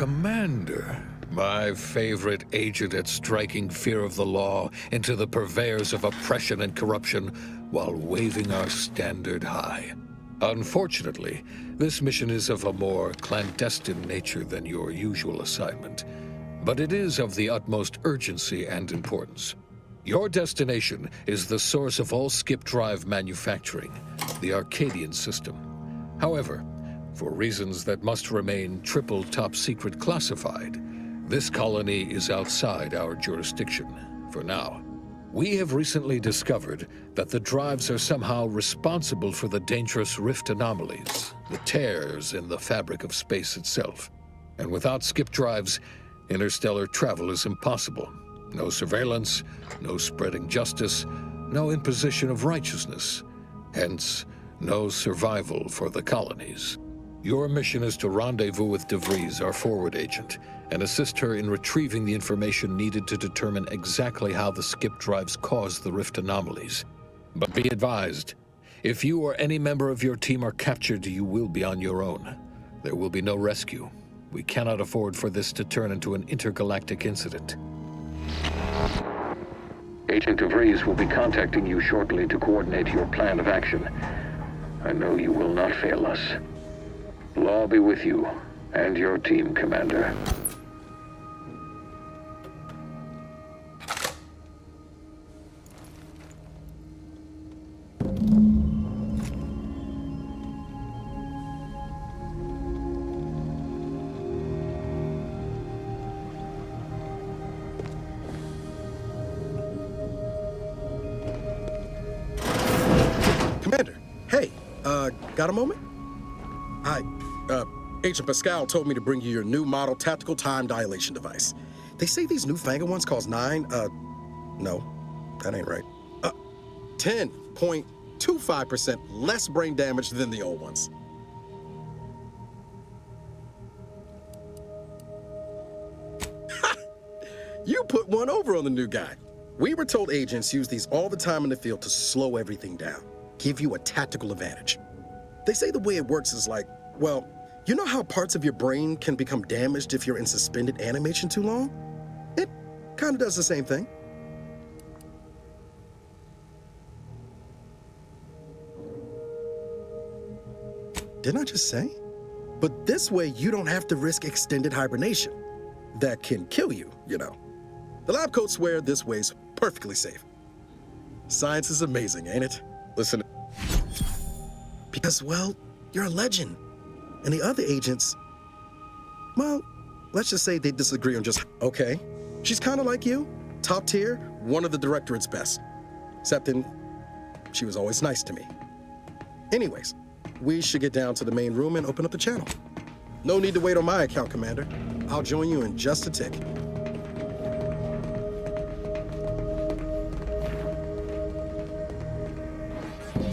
Commander, my favorite agent at striking fear of the law into the purveyors of oppression and corruption while waving our standard high. Unfortunately, this mission is of a more clandestine nature than your usual assignment, but it is of the utmost urgency and importance. Your destination is the source of all skip drive manufacturing, the Arcadian system. However, for reasons that must remain triple top secret classified, this colony is outside our jurisdiction for now. We have recently discovered that the drives are somehow responsible for the dangerous rift anomalies, the tears in the fabric of space itself. And without skip drives, interstellar travel is impossible. No surveillance, no spreading justice, no imposition of righteousness. Hence, no survival for the colonies. Your mission is to rendezvous with DeVries, our forward agent, and assist her in retrieving the information needed to determine exactly how the skip drives cause the rift anomalies. But be advised, if you or any member of your team are captured, you will be on your own. There will be no rescue. We cannot afford for this to turn into an intergalactic incident. Agent DeVries will be contacting you shortly to coordinate your plan of action. I know you will not fail us. Law be with you and your team, Commander. Commander, hey, got a moment? Hi, Agent Pascal told me to bring you your new model tactical time dilation device. They say these newfangled ones cause no, that ain't right. 10.25% less brain damage than the old ones. You put one over on the new guy. We were told agents use these all the time in the field to slow everything down, give you a tactical advantage. They say the way it works is like, well, you know how parts of your brain can become damaged if you're in suspended animation too long? It kind of does the same thing. Didn't I just say? But this way you don't have to risk extended hibernation. That can kill you, you know. The lab coats swear this way's perfectly safe. Science is amazing, ain't it? Listen. Because, well, you're a legend. And the other agents, well, let's just say they disagree on just, okay, she's kind of like you, top tier, one of the directorate's best. Except then, she was always nice to me. Anyways, we should get down to the main room and open up the channel. No need to wait on my account, Commander. I'll join you in just a tick.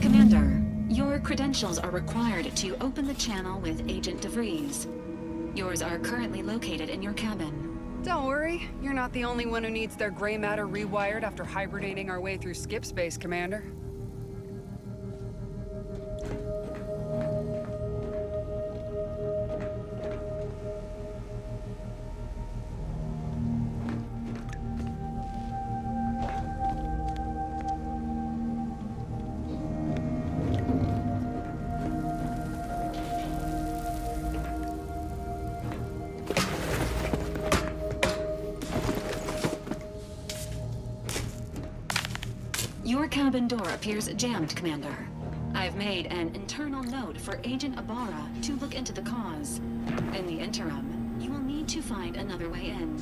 Commander, your credentials are required to open the channel with Agent DeVries. Yours are currently located in your cabin. Don't worry, you're not the only one who needs their gray matter rewired after hibernating our way through skip space, Commander. Your cabin door appears jammed, Commander. I've made an internal note for Agent Ibarra to look into the cause. In the interim, you will need to find another way in.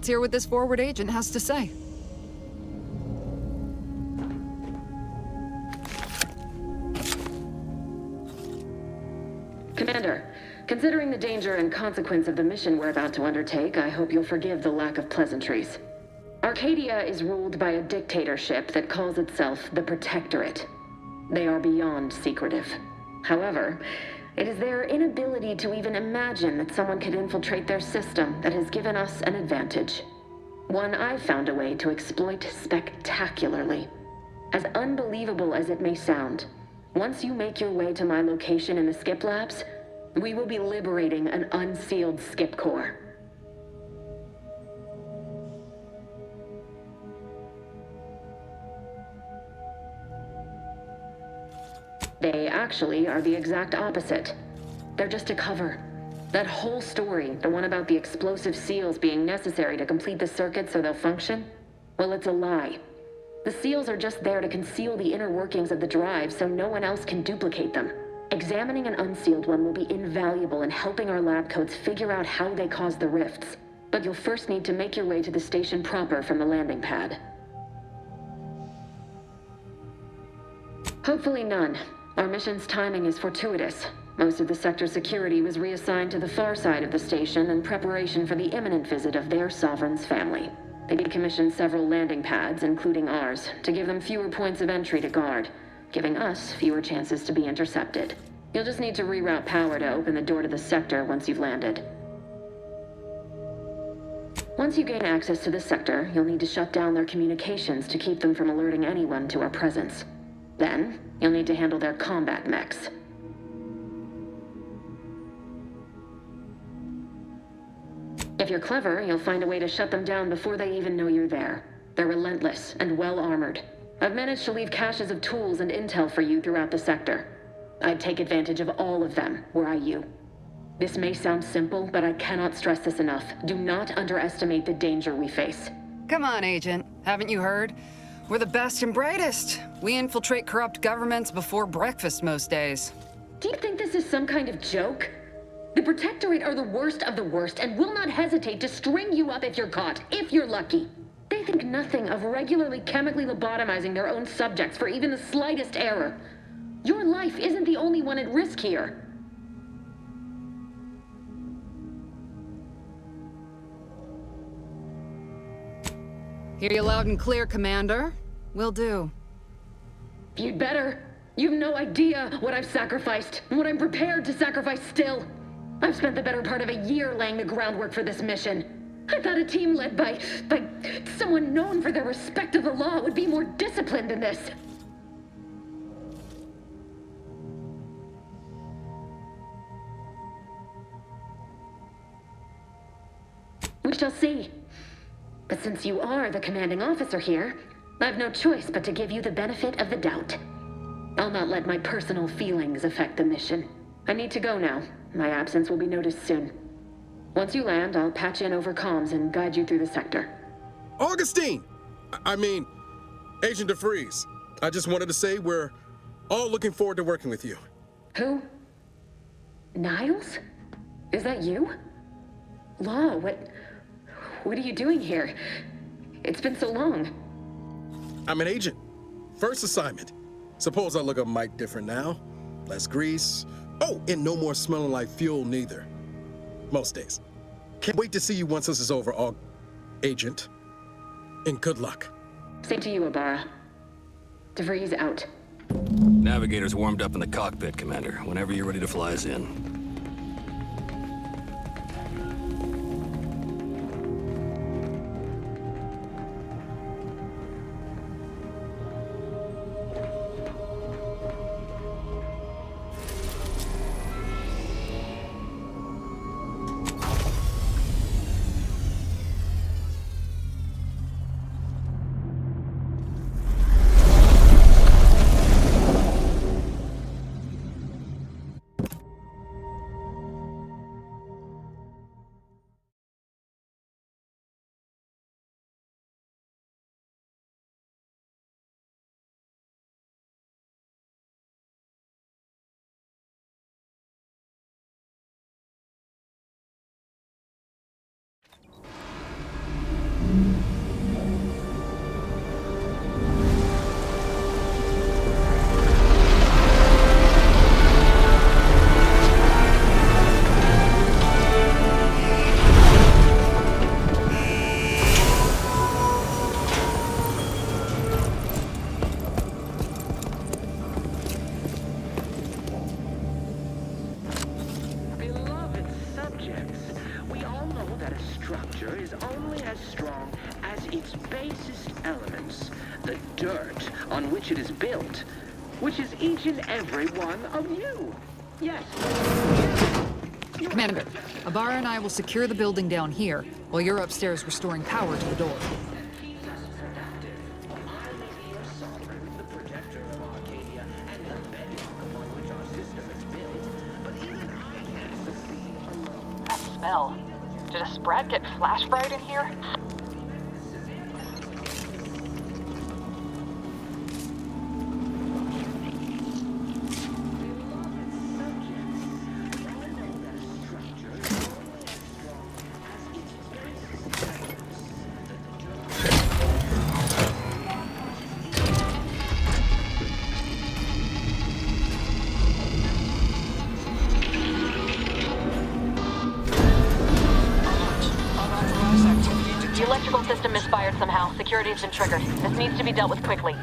Let's hear what this forward agent has to say. Commander, considering the danger and consequence of the mission we're about to undertake, I hope you'll forgive the lack of pleasantries. Arcadia is ruled by a dictatorship that calls itself the Protectorate. They are beyond secretive. However, it is their inability to even imagine that someone could infiltrate their system that has given us an advantage. One I've found a way to exploit spectacularly. As unbelievable as it may sound, once you make your way to my location in the Skip Labs, we will be liberating an unsealed Skip core. They actually are the exact opposite. They're just a cover. That whole story, the one about the explosive seals being necessary to complete the circuit so they'll function, well, it's a lie. The seals are just there to conceal the inner workings of the drive so no one else can duplicate them. Examining an unsealed one will be invaluable in helping our lab coats figure out how they cause the rifts. But you'll first need to make your way to the station proper from the landing pad. Hopefully none. Our mission's timing is fortuitous. Most of the sector's security was reassigned to the far side of the station in preparation for the imminent visit of their sovereign's family. They decommissioned several landing pads, including ours, to give them fewer points of entry to guard, giving us fewer chances to be intercepted. You'll just need to reroute power to open the door to the sector once you've landed. Once you gain access to the sector, you'll need to shut down their communications to keep them from alerting anyone to our presence. Then, you'll need to handle their combat mechs. If you're clever, you'll find a way to shut them down before they even know you're there. They're relentless and well-armored. I've managed to leave caches of tools and intel for you throughout the sector. I'd take advantage of all of them, were I you. This may sound simple, but I cannot stress this enough. Do not underestimate the danger we face. Come on, Agent. Haven't you heard? We're the best and brightest. We infiltrate corrupt governments before breakfast most days. Do you think this is some kind of joke? The Protectorate are the worst of the worst and will not hesitate to string you up if you're caught, if you're lucky. They think nothing of regularly chemically lobotomizing their own subjects for even the slightest error. Your life isn't the only one at risk here. Hear you loud and clear, Commander. Will do. You'd better. You've no idea what I've sacrificed, and what I'm prepared to sacrifice still. I've spent the better part of a year laying the groundwork for this mission. I thought a team led by someone known for their respect of the law would be more disciplined than this. We shall see. But since you are the commanding officer here, I've no choice but to give you the benefit of the doubt. I'll not let my personal feelings affect the mission. I need to go now. My absence will be noticed soon. Once you land, I'll patch in over comms and guide you through the sector. Augustine! I mean, Agent DeFreeze. I just wanted to say we're all looking forward to working with you. Who? Niles? Is that you? Law, what are you doing here? It's been so long. I'm an agent. First assignment. Suppose I look a mite different now. Less grease. Oh, and no more smelling like fuel neither. Most days. Can't wait to see you once this is over, Agent. And good luck. Same to you, Ibarra. DeVries out. Navigator's warmed up in the cockpit, Commander. Whenever you're ready to fly us in. which is each and every one of you. Yes. Commander, Ibarra and I will secure the building down here, while you're upstairs restoring power to the door. That smell. Did a Sprat get flash fried in here? The electrical system misfired somehow. Security's been triggered. This needs to be dealt with quickly.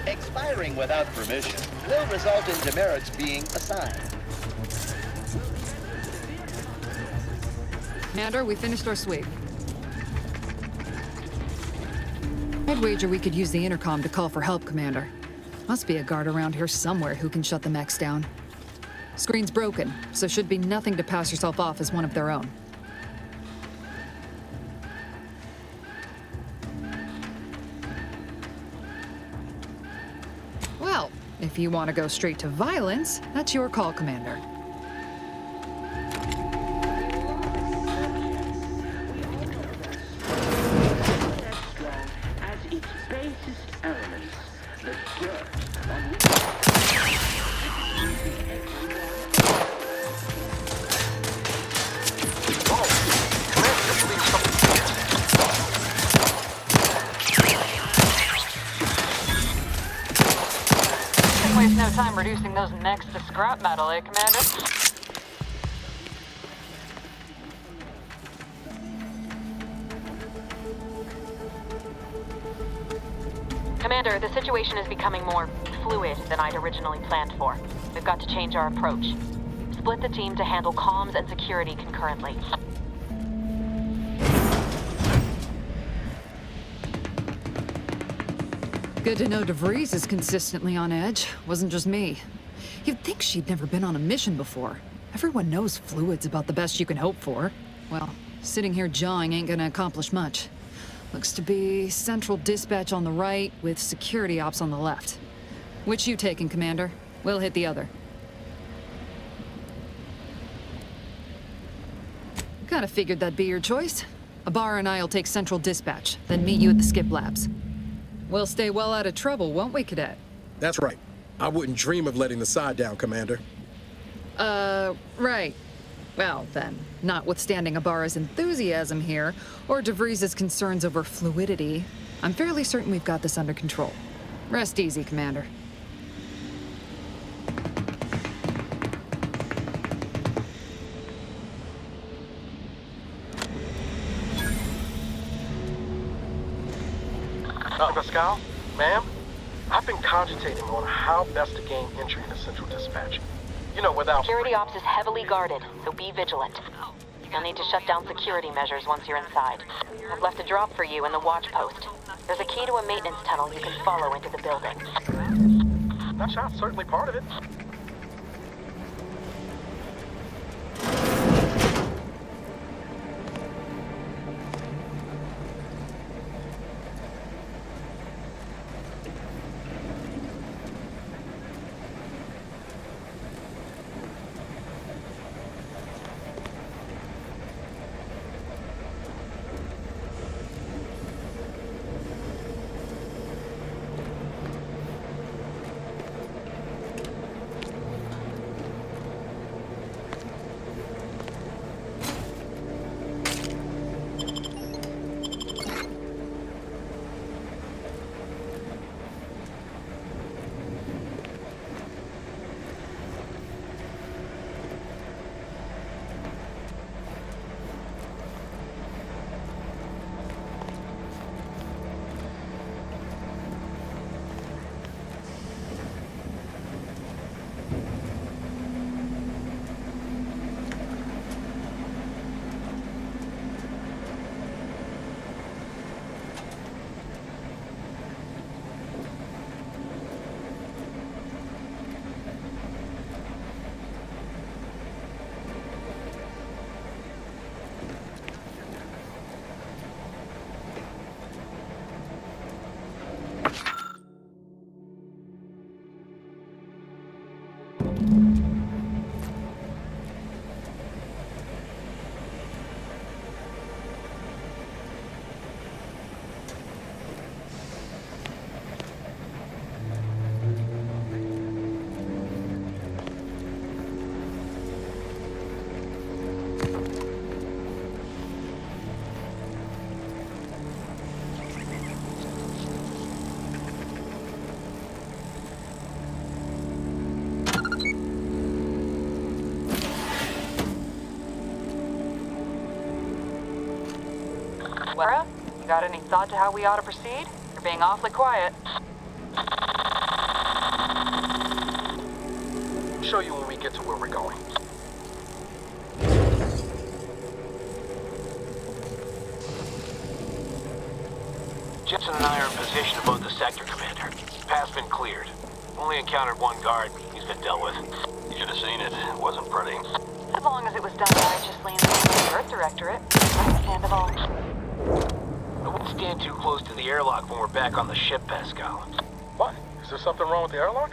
Expiring without permission will result in demerits being assigned. Commander, we finished our sweep. I'd wager we could use the intercom to call for help, Commander. Must be a guard around here somewhere who can shut the mechs down. Screen's broken, so should be nothing to pass yourself off as one of their own. Well, if you want to go straight to violence, that's your call, Commander. As its basest elements, the dirt on which Can't waste no time reducing those mechs to scrap metal, eh, Commander? Commander, the situation is becoming more fluid than I'd originally planned for. We've got to change our approach. Split the team to handle comms and security concurrently. Good to know DeVries is consistently on edge. Wasn't just me. You'd think she'd never been on a mission before. Everyone knows fluid's about the best you can hope for. Well, sitting here jawing ain't gonna accomplish much. Looks to be central dispatch on the right with security ops on the left. Which you taking, Commander? We'll hit the other. Kinda figured that'd be your choice. Ibarra and I'll take central dispatch, then meet you at the skip labs. We'll stay well out of trouble, won't we, Cadet? That's right. I wouldn't dream of letting the side down, Commander. Right. Well, then, notwithstanding Ibarra's enthusiasm here, or DeVries' concerns over fluidity, I'm fairly certain we've got this under control. Rest easy, Commander. Pascal, ma'am, I've been cogitating on how best to gain entry into Central Dispatch. You know, without... Security ops is heavily guarded, so be vigilant. You'll need to shut down security measures once you're inside. I've left a drop for you in the watch post. There's a key to a maintenance tunnel you can follow into the building. That shot's certainly part of it. Well, you got any thought to how we ought to proceed? You're being awfully quiet. Show you when we get to where we're going. Jensen and I are in position above the sector, Commander. Path's been cleared. Only encountered one guard. He's been dealt with. You should have seen it. It wasn't pretty. As long as it was done righteously in the name of the Earth Directorate, understandable. I wouldn't stand too close to the airlock when we're back on the ship, Pascal. What? Is there something wrong with the airlock?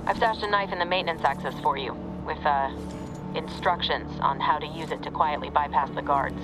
I've stashed a knife in the maintenance access for you, with, instructions on how to use it to quietly bypass the guards.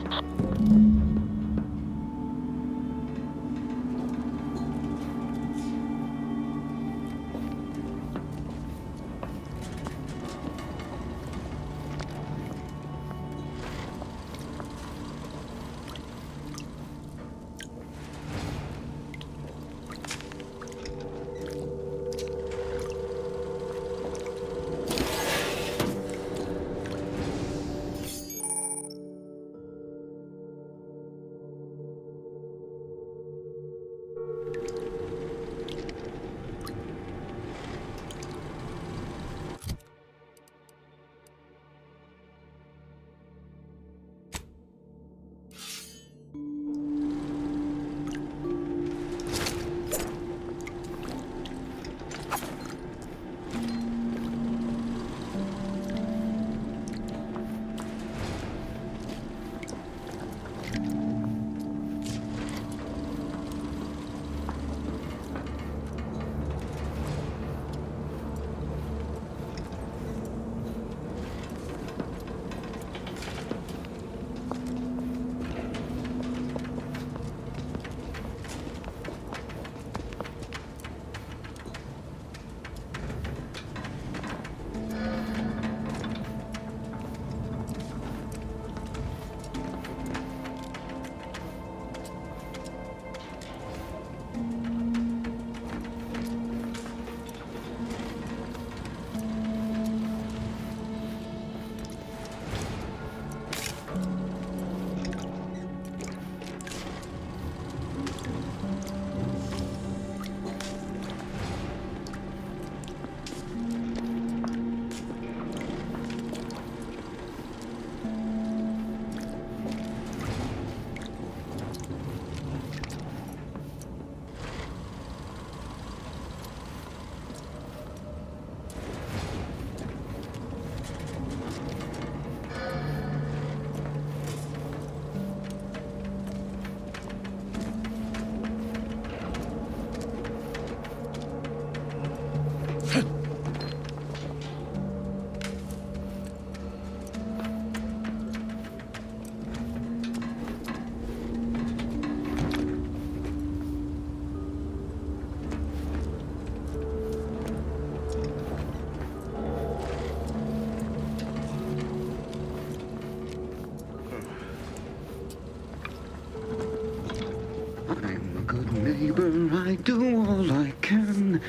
I do all I can.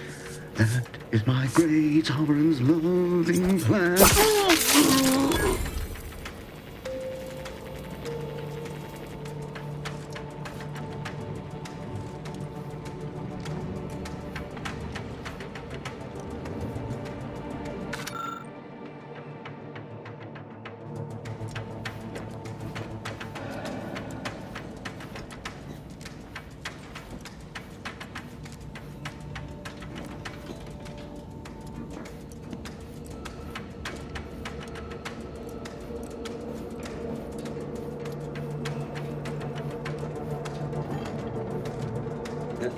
That is my great sovereign's loving plan.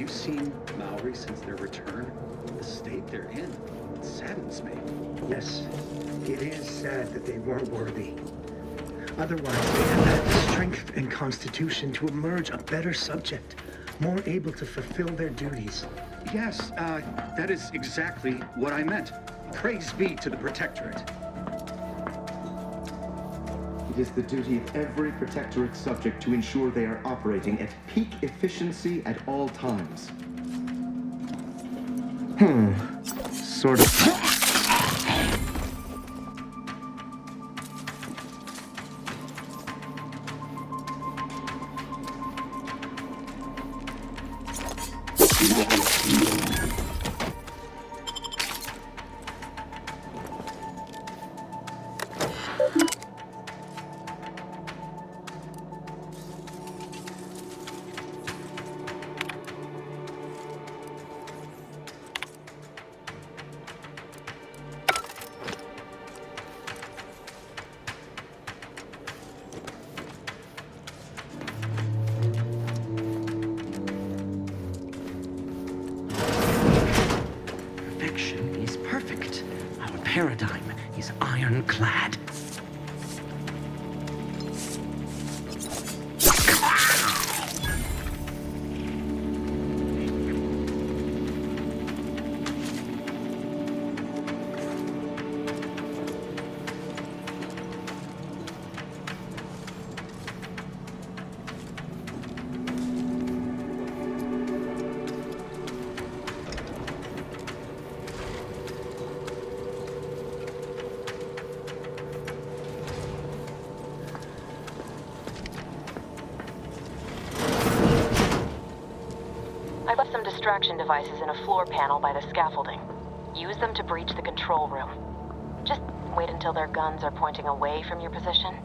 you seen Maori since their return? The state they're in, it saddens me. Yes, it is sad that they weren't worthy. Otherwise, they have had the strength and constitution to emerge a better subject, more able to fulfill their duties. Yes, that is exactly what I meant. Praise be to the Protectorate. It is the duty of every Protectorate subject to ensure they are operating at peak efficiency at all times. Sort of. Paradigm is ironclad. I left some distraction devices in a floor panel by the scaffolding. Use them to breach the control room. Just wait until their guns are pointing away from your position.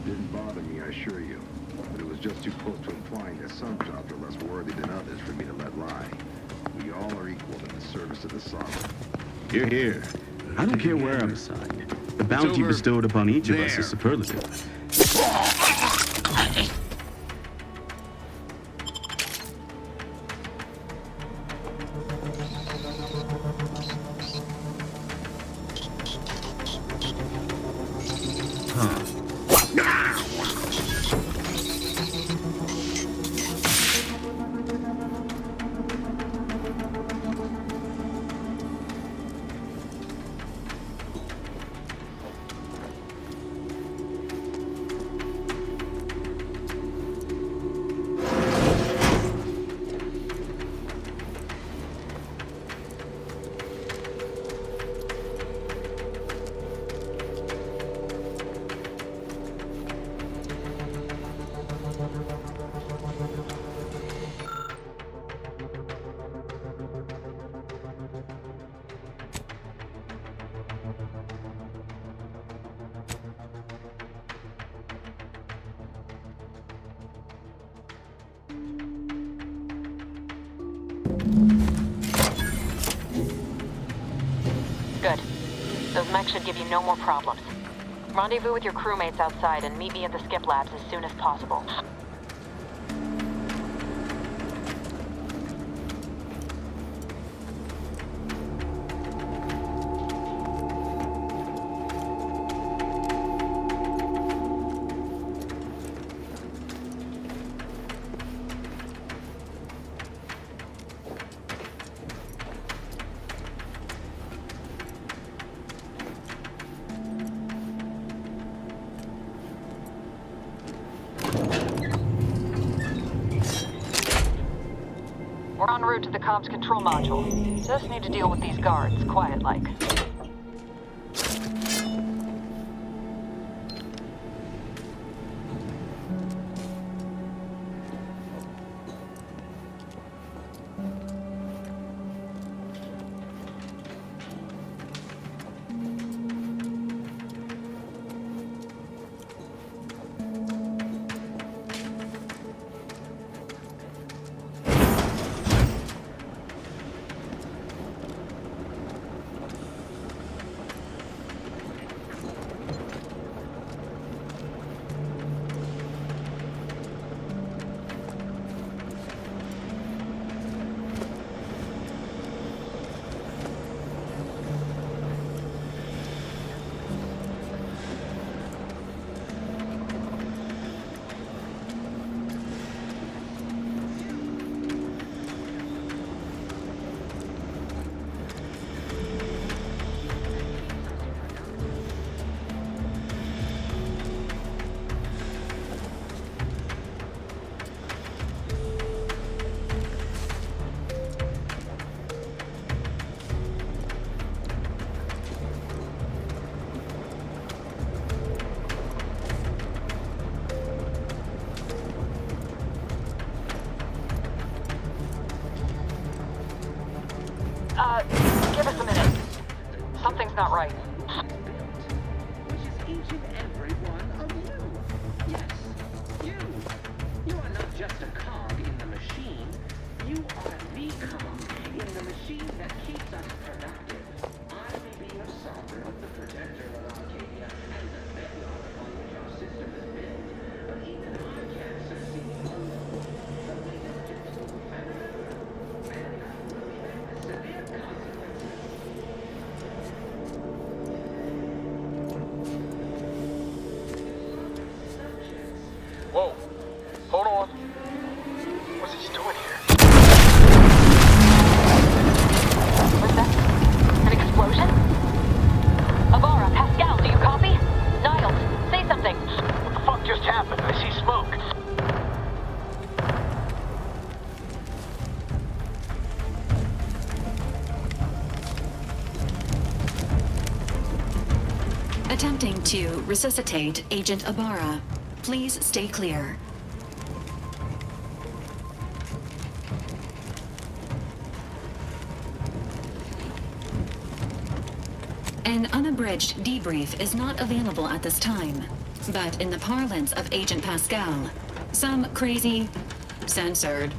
Didn't bother me, I assure you. But it was just too close to implying that some jobs are less worthy than others for me to let lie. We all are equal in the service of the sovereign. Hear, hear. I don't care where I'm assigned. The bounty bestowed upon each of us is superlative. Good. Those mechs should give you no more problems. Rendezvous with your crewmates outside and meet me at the skip labs as soon as possible. We're en route to the comms control module. Just need to deal with these guards, quiet-like. Give us a minute. Something's not right. Which is each and every one of you. Yes, you. You are not just a cog in the machine. You are the cog in the machine that keeps us productive. I may be your sovereign, the protector of Arcadia, and the bedrock upon which our system is built. But even I can't succeed alone. The latest tool mankind will be severe consequences. Whoa. Hold on. What's he doing here? Was that an explosion? Avara, Pascal, do you copy? Niles, say something. What the fuck just happened? I see smoke. Attempting to resuscitate Agent Ibarra. Please stay clear. An unabridged debrief is not available at this time, but in the parlance of Agent Pascal, some crazy, censored,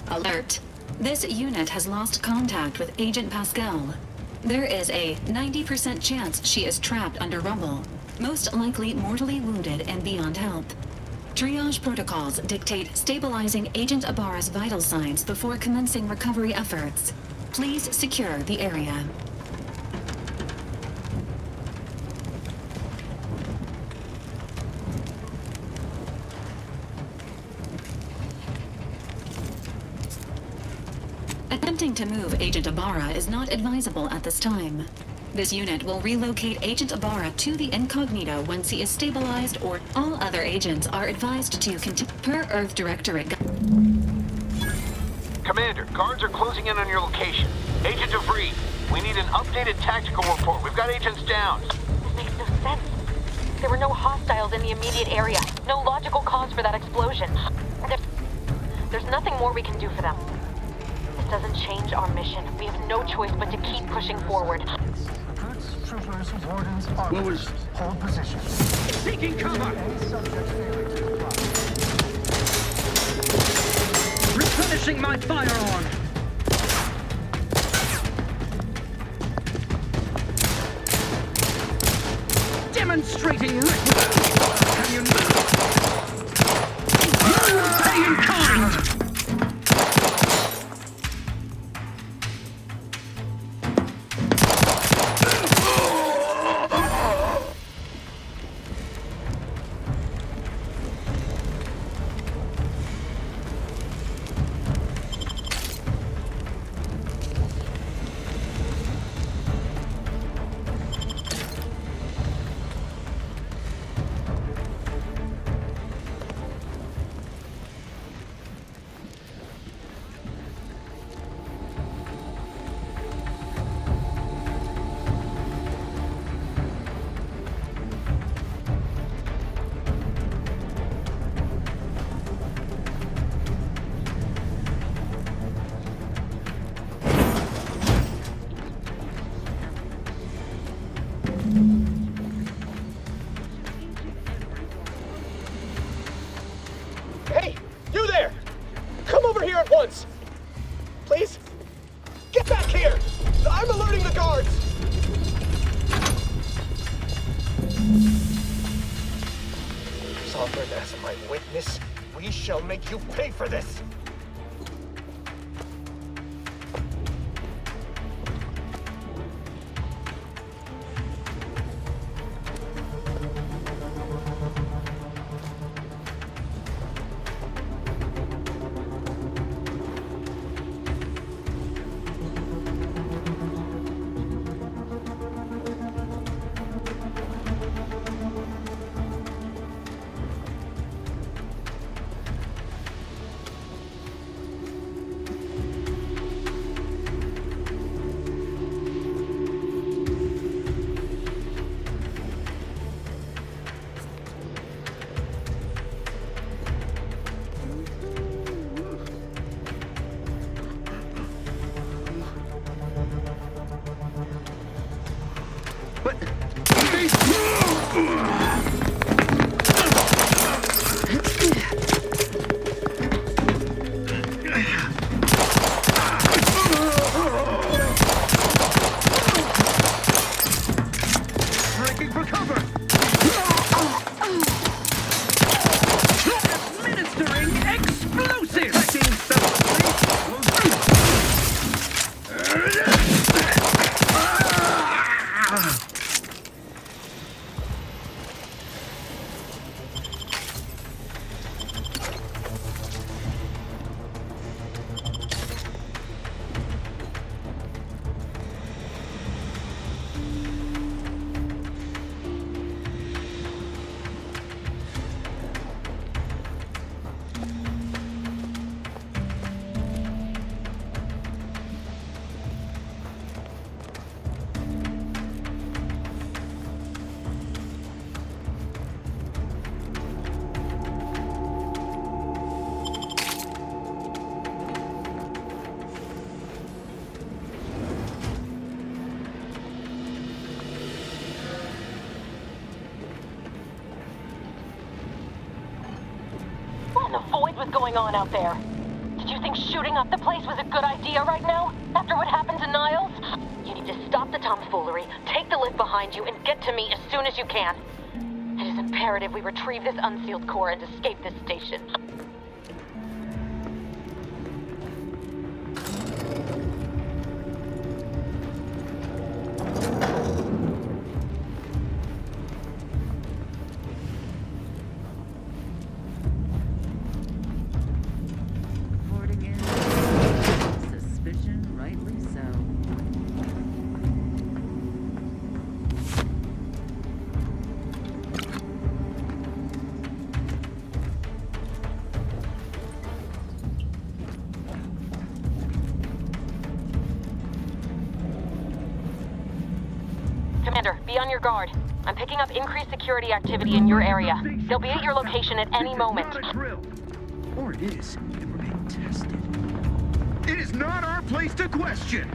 alert. This unit has lost contact with Agent Pascal. There is a 90% chance she is trapped under rubble, most likely mortally wounded and beyond help. Triage protocols dictate stabilizing Agent Ibarra's vital signs before commencing recovery efforts. Please secure the area. Attempting to move Agent Ibarra is not advisable at this time. This unit will relocate Agent Ibarra to the incognito once he is stabilized, or all other agents are advised to continue per Earth Directorate. Commander, guards are closing in on your location. Agent DeVries, we need an updated tactical report. We've got agents down. This makes no sense. There were no hostiles in the immediate area. No logical cause for that explosion. There's nothing more we can do for them. This doesn't change our mission. We have no choice but to keep pushing forward. Troopers, wardens, What was... hold position. Seeking cover! Replenishing my firearm! Demonstrating Have you pay in kind! once! Please? Get back here! I'm alerting the guards! Sovereign as my witness, we shall make you pay for this! Was going on out there? Did you think shooting up the place was a good idea right now? After what happened to Niles? You need to stop the tomfoolery, take the lift behind you, and get to me as soon as you can. It is imperative we retrieve this unsealed core and escape this station. Commander, be on your guard. I'm picking up increased security activity in your area. They'll be at your location at any moment. Or it is, and we're being tested. It is not our place to question!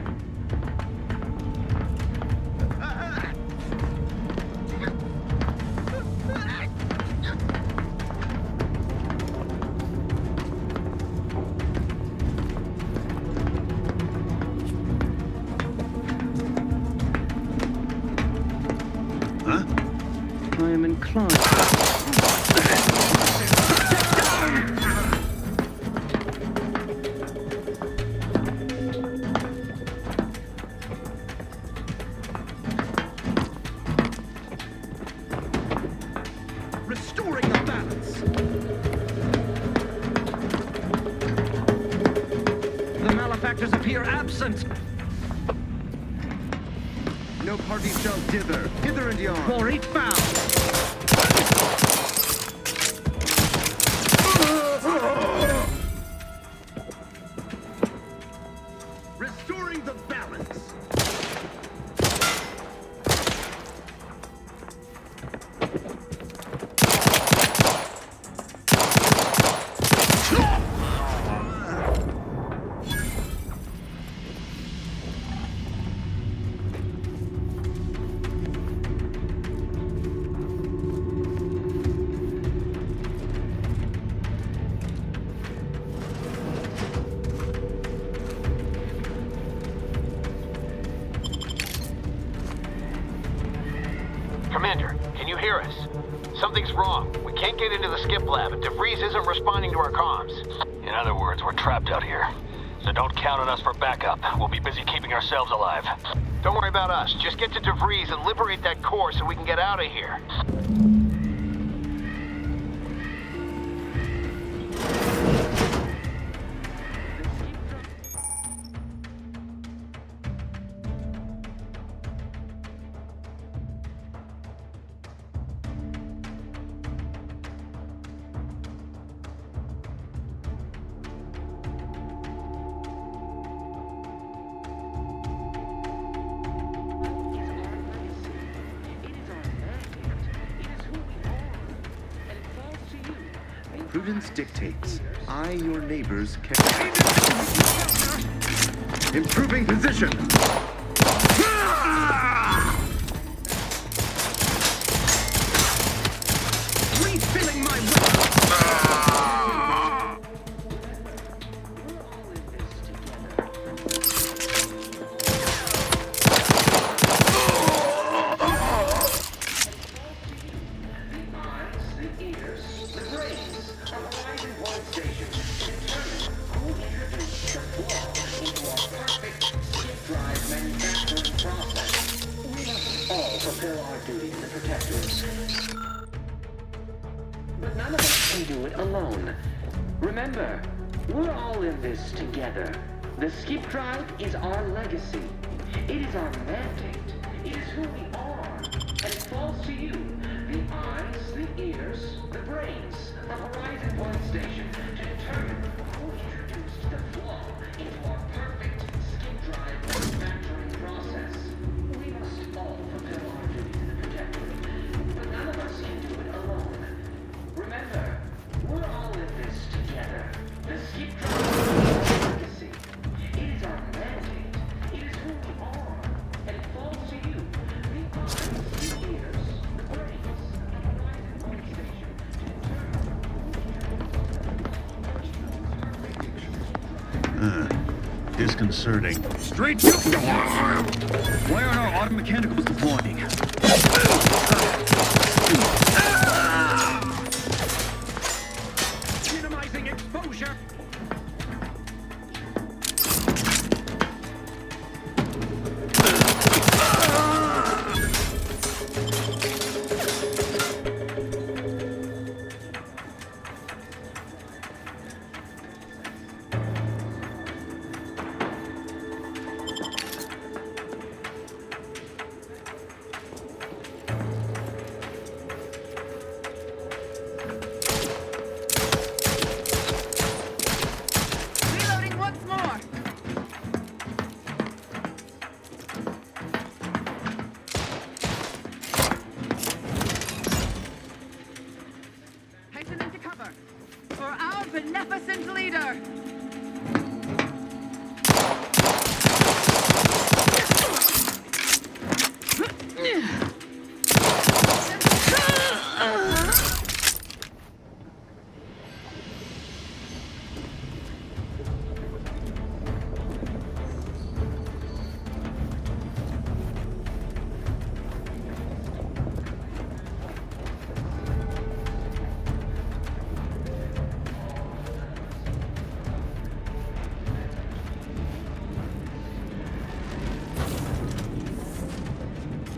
I am inclined. Restoring the balance! The malefactors appear absent! No party shall dither. Hither and yon. Quarry found! Restoring the balance! Something's wrong. We can't get into the skip lab, and DeVries isn't responding to our comms. In other words, we're trapped out here. So don't count on us for backup. We'll be busy keeping ourselves alive. Don't worry about us. Just get to DeVries and liberate that core so we can get out of here. Prudence dictates. I, your neighbors, can... Improving position! Refilling my But none of us can do it alone. Remember, we're all in this together. The skip drive is our legacy. It is our mandate. It is who we are. And it falls to you, the eyes, the ears, the brains of Horizon Point Station, to determine who introduced the flaw into our perfect skip drive manufacturing process. We must all fulfill our duties in the Protectorate, but none of us can do it alone. Remember, we're all in this together. The skip drive is our legacy. It is our mandate. It is who we are. And it falls to you, the eyes, the ears, the brains of Horizon Point Station, to determine Disconcerting. Straight to... Why aren't our auto mechanicals deploying? minimizing exposure. Reloading once more. Hasten into cover for our beneficent leader.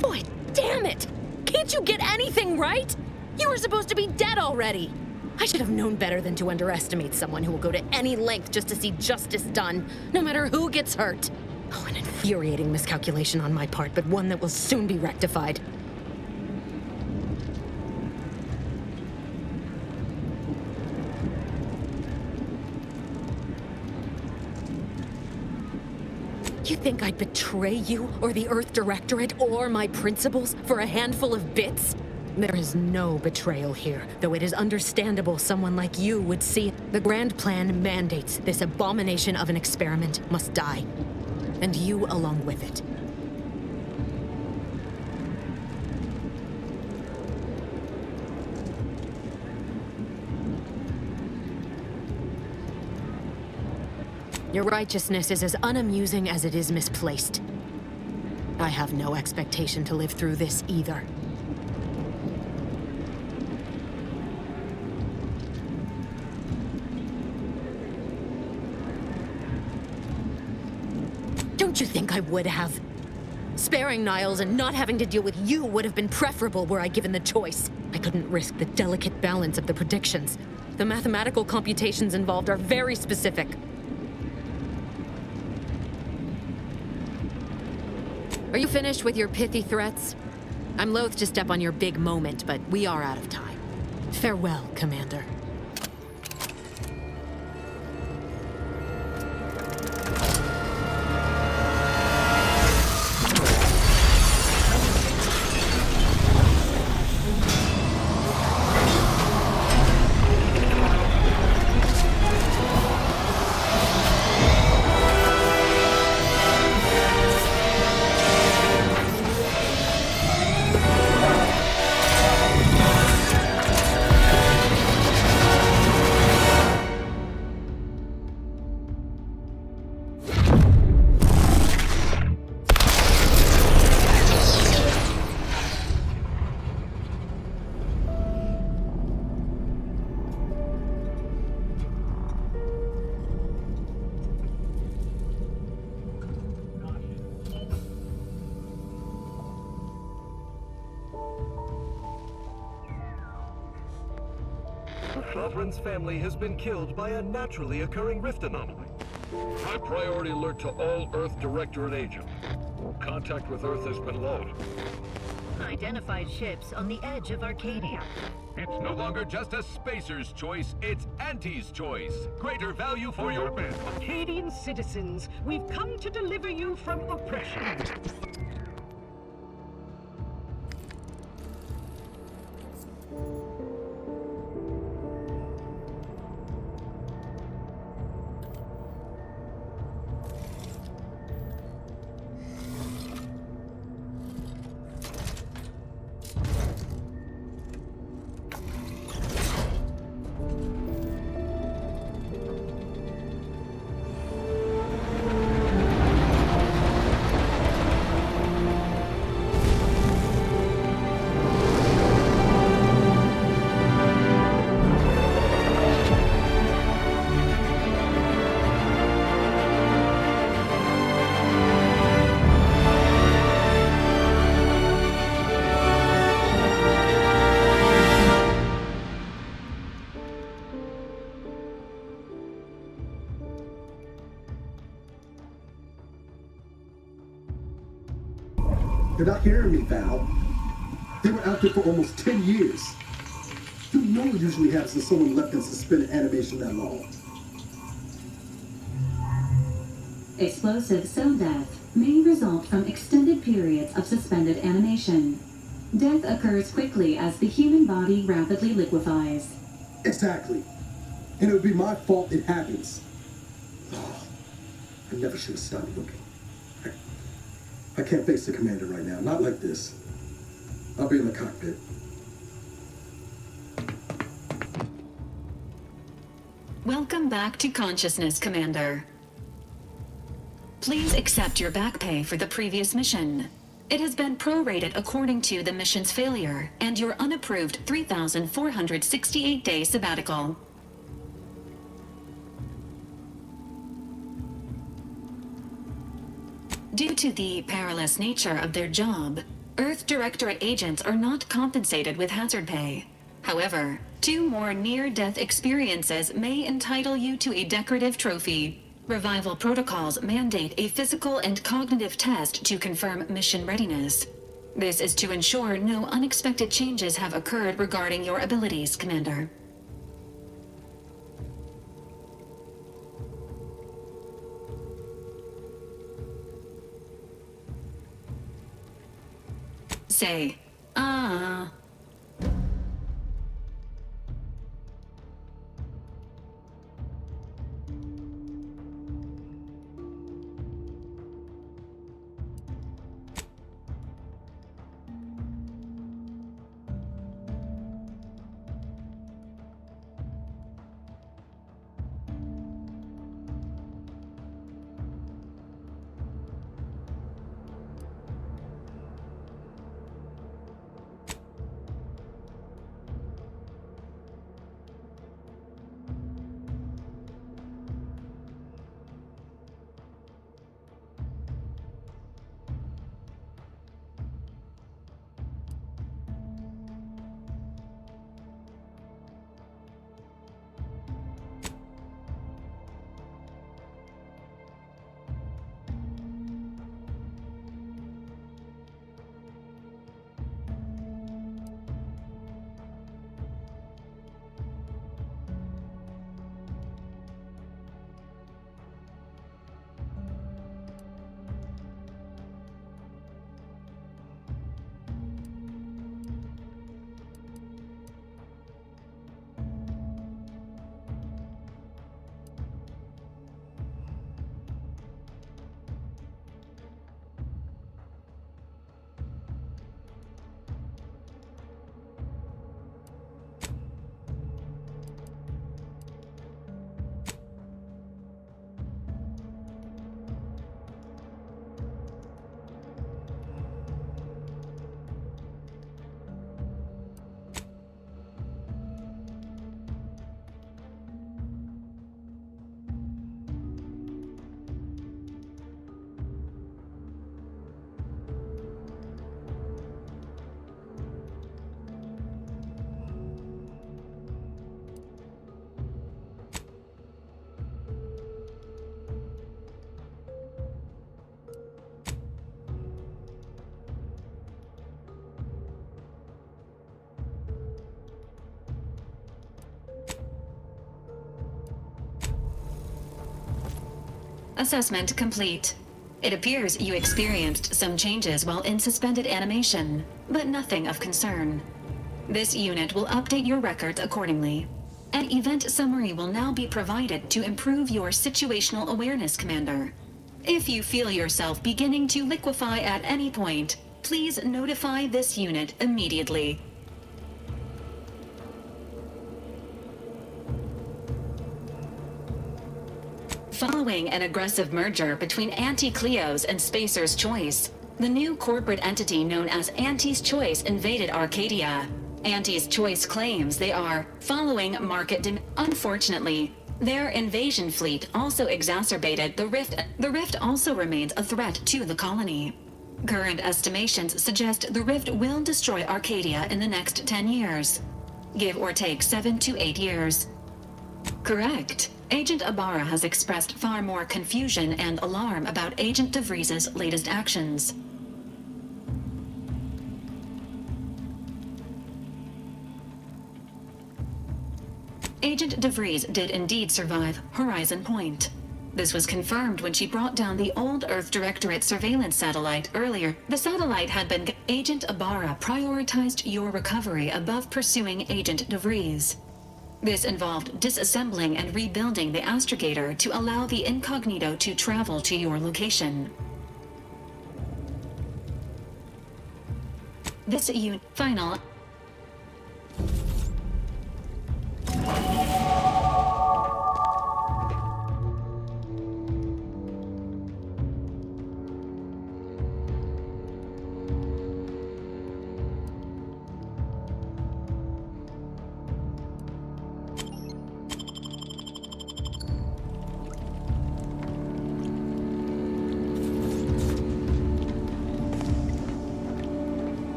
Boy, damn it! Can't you get anything right? You were supposed to be dead already. I should have known better than to underestimate someone who will go to any length just to see justice done, no matter who gets hurt. Oh, an infuriating miscalculation on my part, but one that will soon be rectified. You think I'd betray you, or the Earth Directorate, or my principles for a handful of bits? There is no betrayal here, though it is understandable someone like you would see it. The grand plan mandates this abomination of an experiment must die, and you along with it. Your righteousness is as unamusing as it is misplaced. I have no expectation to live through this either. Don't you think I would have? Sparing Niles and not having to deal with you would have been preferable were I given the choice. I couldn't risk the delicate balance of the predictions. The mathematical computations involved are very specific. Are you finished with your pithy threats? I'm loath to step on your big moment, but we are out of time. Farewell, Commander. Sovereign's family has been killed by a naturally occurring rift anomaly. High priority alert to all Earth Directorate agents. Contact with Earth has been low. Identified ships on the edge of Arcadia. It's no longer just a spacer's choice, it's Auntie's choice. Greater value for your men. Arcadian citizens, we've come to deliver you from oppression. You're not hearing me, Val. They were out there for almost 10 years. You know what usually happens when someone left in suspended animation that long. Explosive cell death may result from extended periods of suspended animation. Death occurs quickly as the human body rapidly liquefies. Exactly. And it would be my fault it happens. Oh, I never should have stopped looking. I can't face the commander right now. Not like this. I'll be in the cockpit. Welcome back to consciousness, Commander. Please accept your back pay for the previous mission. It has been prorated according to the mission's failure and your unapproved 3,468-day sabbatical. Due to the perilous nature of their job, Earth Directorate agents are not compensated with hazard pay. However, 2 more near-death experiences may entitle you to a decorative trophy. Revival protocols mandate a physical and cognitive test to confirm mission readiness. This is to ensure no unexpected changes have occurred regarding your abilities, Commander. Say, ah. Assessment complete. It appears you experienced some changes while in suspended animation, but nothing of concern. This unit will update your records accordingly. An event summary will now be provided to improve your situational awareness, Commander. If you feel yourself beginning to liquefy at any point, please notify this unit immediately. Following an aggressive merger between Anti-Cleo's and Spacer's Choice, the new corporate entity known as Anti's Choice invaded Arcadia. Anti's Choice claims they are following market demand. Unfortunately, their invasion fleet also exacerbated the rift. The rift also remains a threat to the colony. Current estimations suggest the rift will destroy Arcadia in the next 10 years. Give or take 7 to 8 years. Correct. Agent Ibarra has expressed far more confusion and alarm about Agent DeVries's latest actions. Agent DeVries did indeed survive Horizon Point. This was confirmed when she brought down the old Earth Directorate surveillance satellite earlier. The satellite had been... Agent Ibarra prioritized your recovery above pursuing Agent DeVries. This involved disassembling and rebuilding the astrogator to allow the incognito to travel to your location. This final...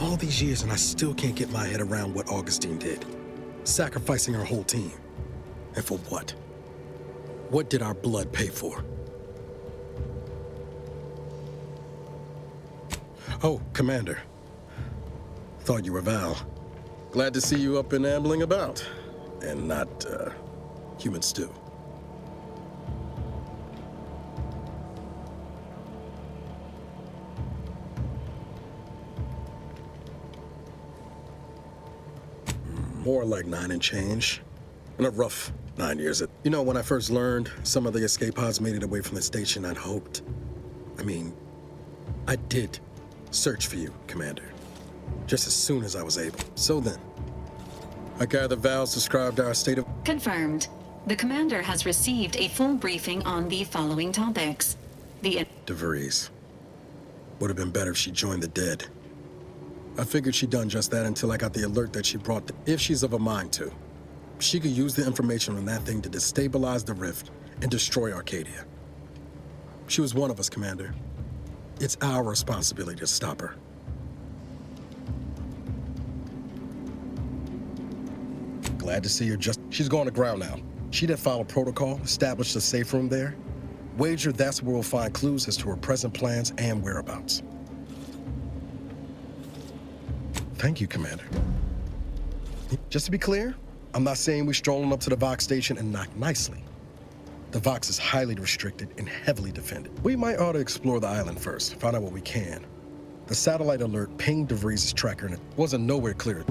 All these years and I still can't get my head around what Augustine did. Sacrificing her whole team. And for what? What did our blood pay for? Oh, Commander. Thought you were Val. Glad to see you up and ambling about. And not, human stew. More like 9 and change. And a rough 9 years. You know, when I first learned some of the escape pods made it away from the station, I'd hoped. I did search for you, Commander. Just as soon as I was able. So then, I gather Val's described our state of... Confirmed. The Commander has received a full briefing on the following topics. DeVries. Would have been better if she joined the dead. I figured she'd done just that until I got the alert that she brought, if she's of a mind to. She could use the information on that thing to destabilize the rift and destroy Arcadia. She was one of us, Commander. It's our responsibility to stop her. Glad to see her she's going to ground now. She'd have followed protocol, established a safe room there. Wager that's where we'll find clues as to her present plans and whereabouts. Thank you, Commander. Just to be clear, I'm not saying we're strolling up to the Vox station and knock nicely. The Vox is highly restricted and heavily defended. We might ought to explore the island first, find out what we can. The satellite alert pinged DeVries' tracker and it wasn't nowhere clear.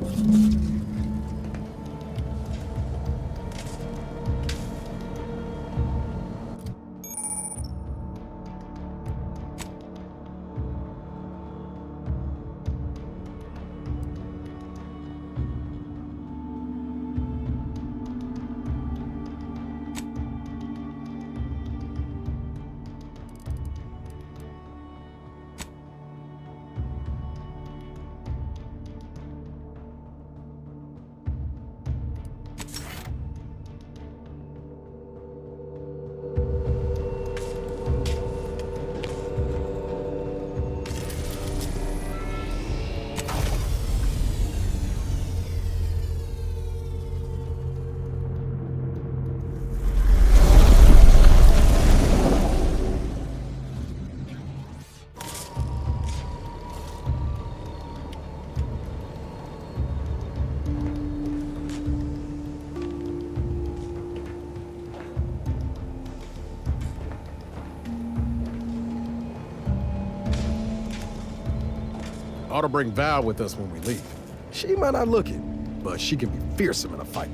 Ought to bring Val with us when we leave. She might not look it, but she can be fearsome in a fight.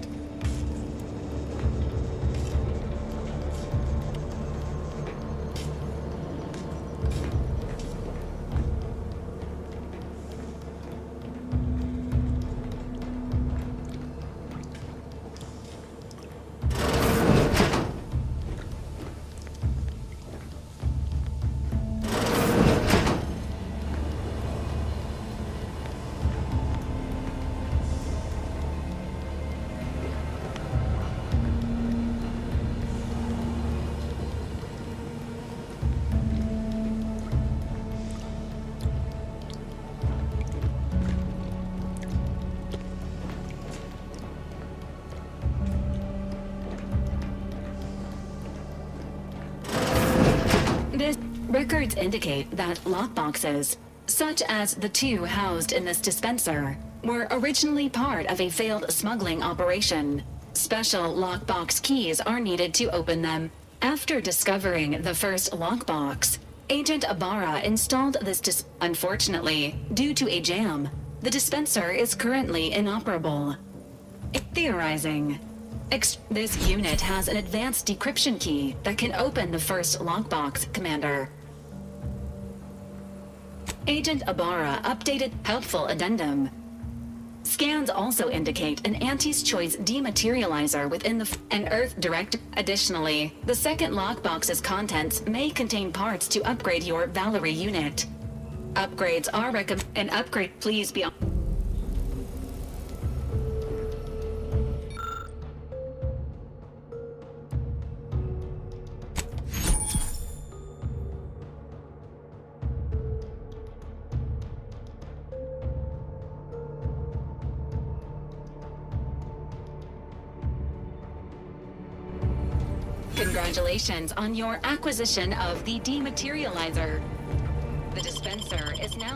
Records indicate that lockboxes, such as the two housed in this dispenser, were originally part of a failed smuggling operation. Special lockbox keys are needed to open them. After discovering the first lockbox, Agent Ibarra installed this Unfortunately, due to a jam, the dispenser is currently inoperable. Theorizing. This unit has an advanced decryption key that can open the first lockbox, Commander. Agent Ibarra updated helpful addendum. Scans also indicate an Auntie's Choice dematerializer within an Earth direct. Additionally, the second lockbox's contents may contain parts to upgrade your Valerie unit. Upgrades are recommended. An upgrade, please be on. Congratulations on your acquisition of the dematerializer. The dispenser is now